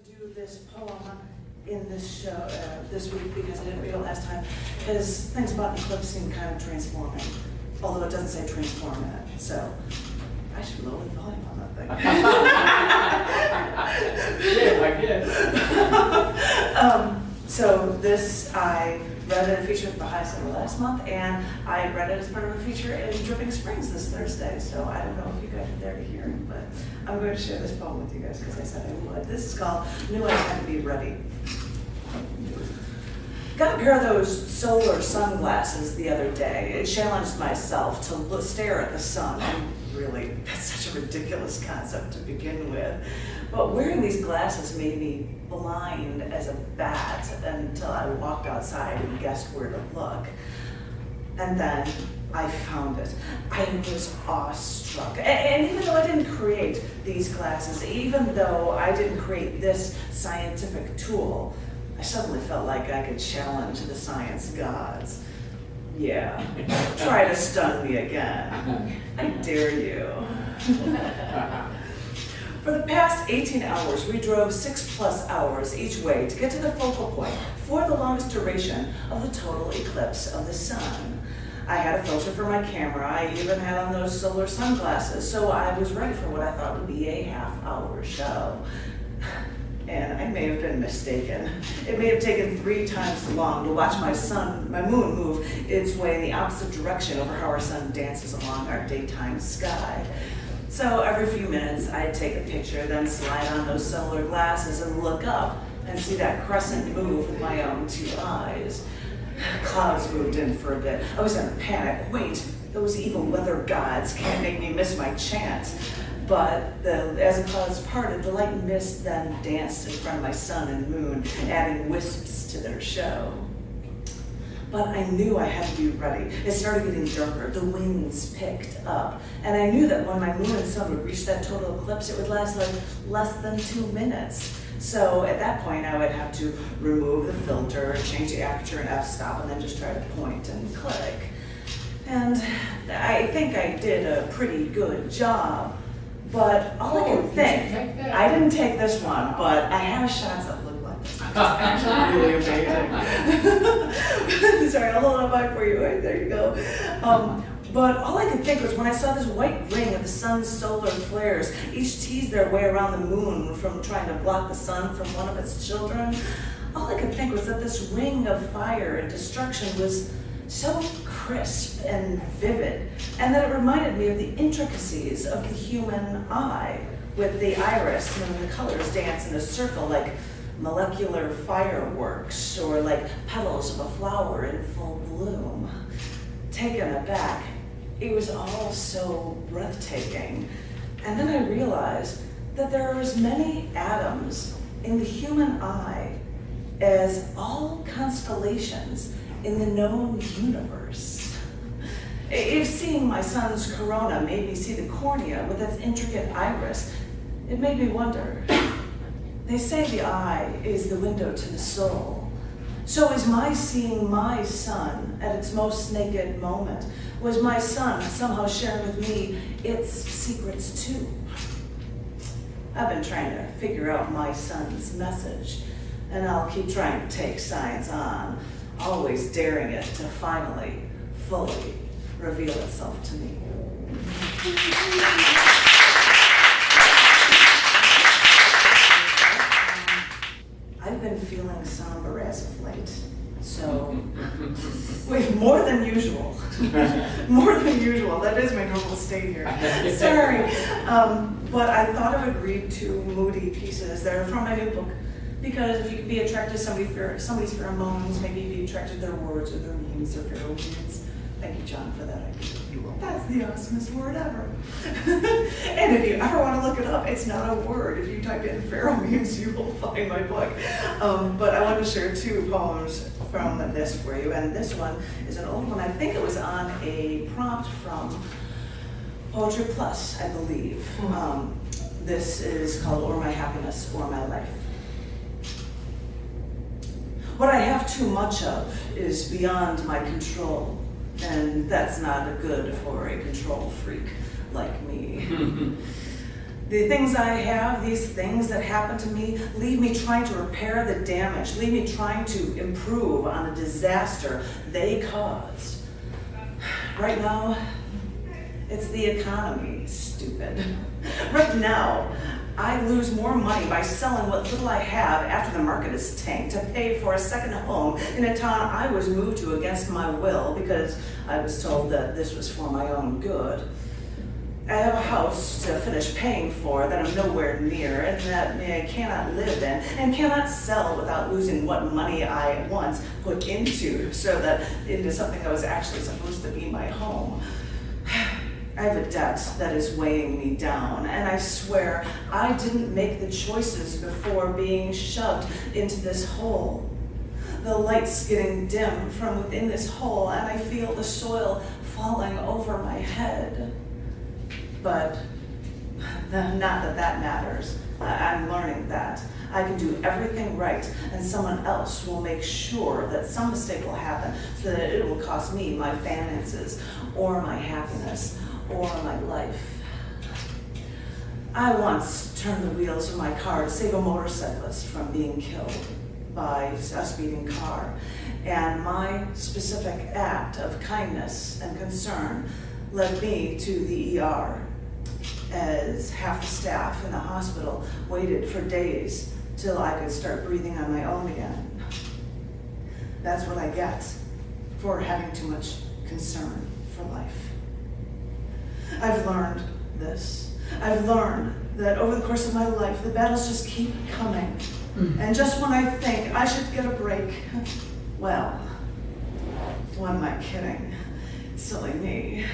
do this poem in this show this week because I didn't read it last time, is things about an eclipse seem kind of transforming, although it doesn't say transform in it, so I should lower the volume on that thing. Yeah, I guess. So this, I read it a feature at the High Center last month, and I read it as part of a feature in Dripping Springs this Thursday, so I don't know if you guys are there to hear it, but I'm going to share this poem with you guys because I said I would. This is called Knew I Had to Be Ready. Got a pair of those solar sunglasses the other day. It challenged myself to stare at the sun. And really, that's such a ridiculous concept to begin with. But wearing these glasses made me blind as a bat until I walked outside and guessed where to look. And then I found it. I was awestruck. And even though I didn't create these glasses, even though I didn't create this scientific tool, I suddenly felt like I could challenge the science gods. Yeah, try to stun me again. I dare you. For the past 18 hours, we drove 6+ hours each way to get to the focal point for the longest duration of the total eclipse of the sun. I had a filter for my camera. I even had on those solar sunglasses, so I was ready for what I thought would be a half-hour show. And I may have been mistaken. It may have taken 3 times as long to watch my moon move its way in the opposite direction over how our sun dances along our daytime sky. So every few minutes, I'd take a picture, then slide on those solar glasses and look up and see that crescent move with my own 2 eyes. Clouds moved in for a bit. I was in a panic. Wait, those evil weather gods can't make me miss my chance. But as the clouds parted, the light and mist then danced in front of my sun and moon, adding wisps to their show. But I knew I had to be ready. It started getting darker, the winds picked up, and I knew that when my moon and sun would reach that total eclipse, it would last like less than 2 minutes. So at that point, I would have to remove the filter, change the aperture and f-stop, and then just try to point and click. And I think I did a pretty good job. But all I could think, I didn't take this one, but I have shots that look like this. It's actually really amazing. Sorry, I'll hold it up for you. Right, there you go. But all I could think was when I saw this white ring of the sun's solar flares, each tease their way around the moon from trying to block the sun from one of its children, all I could think was that this ring of fire and destruction was so crisp and vivid, and that it reminded me of the intricacies of the human eye, with the iris when the colors dance in a circle like molecular fireworks, or like petals of a flower in full bloom. Taken aback, it was all so breathtaking. And then I realized that there are as many atoms in the human eye as all constellations in the known universe. If seeing my sun's corona made me see the cornea with its intricate iris, it made me wonder. They say the eye is the window to the soul. So is my seeing my sun at its most naked moment? Was my sun somehow sharing with me its secrets too? I've been trying to figure out my sun's message, and I'll keep trying to take science on, always daring it to finally, fully reveal itself to me. I've been feeling somber as of late, so wait, more than usual. More than usual, that is my normal state here. Sorry, but I thought I would read 2 moody pieces that are from my new book. Because if you could be attracted to somebody's pheromones, maybe you'd be attracted to their words or their memes or pheromemes. Thank you, John, for that idea. That's the awesomest word ever. And if you ever want to look it up, it's not a word. If you type in pheromemes, you will find my book. But I want to share 2 poems from this for you. And this one is an old one. I think it was on a prompt from Poetry Plus, I believe. This is called Or My Happiness or My Life. What I have too much of is beyond my control, and that's not good for a control freak like me. The things I have, these things that happen to me, leave me trying to repair the damage, leave me trying to improve on a disaster they caused. Right now, it's the economy, stupid. Right now, I lose more money by selling what little I have after the market is tanked to pay for a second home in a town I was moved to against my will because I was told that this was for my own good. I have a house to finish paying for that I'm nowhere near and that I cannot live in and cannot sell without losing what money I once put into something that was actually supposed to be my home. I have a debt that is weighing me down, and I swear I didn't make the choices before being shoved into this hole. The light's getting dim from within this hole, and I feel the soil falling over my head. But not that that matters. I'm learning that. I can do everything right, and someone else will make sure that some mistake will happen so that it will cost me my finances, or my happiness, or my life. I once turned the wheels of my car to save a motorcyclist from being killed by a speeding car, and my specific act of kindness and concern led me to the ER, as half the staff in the hospital waited for days till I could start breathing on my own again. That's what I get for having too much concern for life. I've learned this. I've learned that over the course of my life, the battles just keep coming. And just when I think I should get a break, well, what am I kidding? Silly me.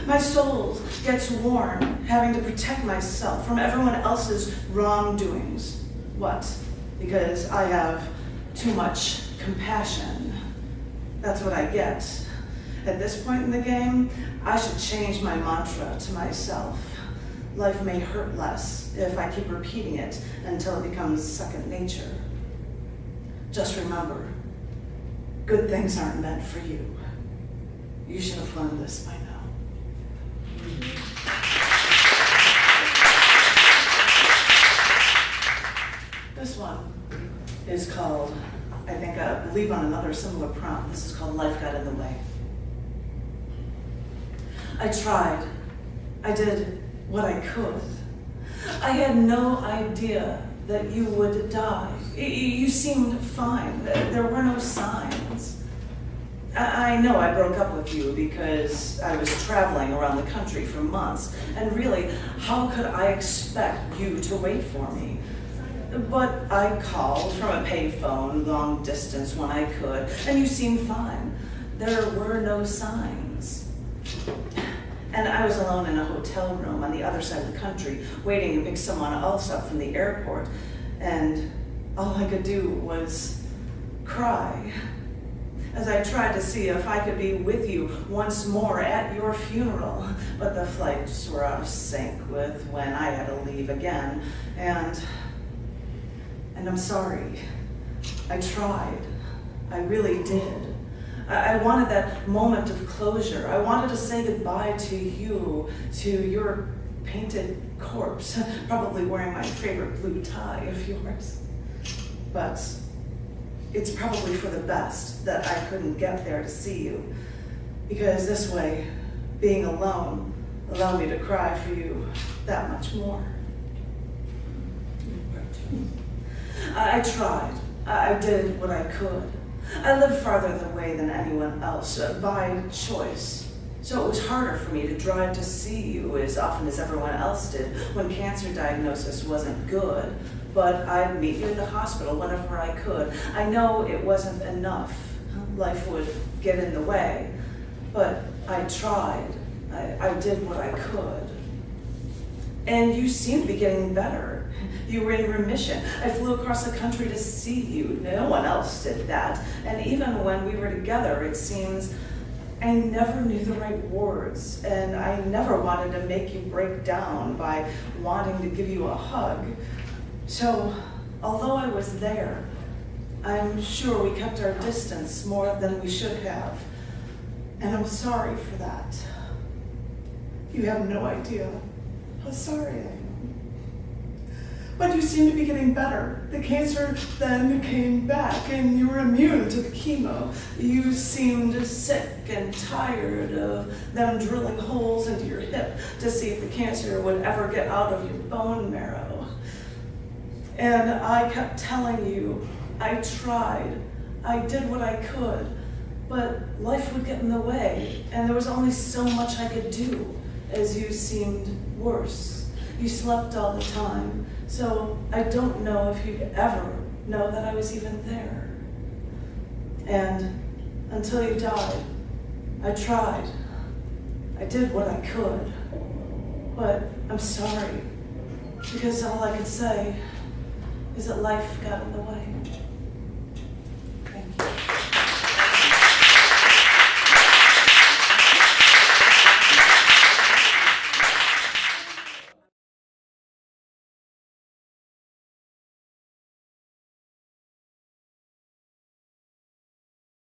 My soul gets worn having to protect myself from everyone else's wrongdoings. What? Because I have too much compassion. That's what I get. At this point in the game, I should change my mantra to myself. Life may hurt less if I keep repeating it until it becomes second nature. Just remember, good things aren't meant for you. You should have learned this by now. This one is called, I believe on another similar prompt, this is called Life Got in the Way. I tried. I did what I could. I had no idea that you would die. You seemed fine. There were no signs. I know I broke up with you because I was traveling around the country for months, and really, how could I expect you to wait for me? But I called from a payphone long distance when I could, and you seemed fine. There were no signs. And I was alone in a hotel room on the other side of the country, waiting to pick someone else up from the airport, and all I could do was cry as I tried to see if I could be with you once more at your funeral. But the flights were out of sync with when I had to leave again, and I'm sorry. I tried. I really did. I wanted that moment of closure. I wanted to say goodbye to you, to your painted corpse, probably wearing my favorite blue tie of yours. But it's probably for the best that I couldn't get there to see you, because this way, being alone allowed me to cry for you that much more. I tried. I did what I could. I lived farther away than anyone else, by choice. So it was harder for me to drive to see you as often as everyone else did when cancer diagnosis wasn't good. But I'd meet you at the hospital whenever I could. I know it wasn't enough. Life would get in the way. But I tried. I did what I could. And you seemed to be getting better. You were in remission. I flew across the country to see you. No one else did that. And even when we were together, it seems I never knew the right words. And I never wanted to make you break down by wanting to give you a hug. So, although I was there, I'm sure we kept our distance more than we should have. And I'm sorry for that. You have no idea how sorry I am. But you seem to be getting better. The cancer then came back and you were immune to the chemo. You seemed sick and tired of them drilling holes into your hip to see if the cancer would ever get out of your bone marrow. And I kept telling you, I tried, I did what I could, but life would get in the way, and there was only so much I could do as you seemed worse. You slept all the time, so I don't know if you'd ever know that I was even there. And until you died, I tried. I did what I could, but I'm sorry, because all I could say is that life got in the way.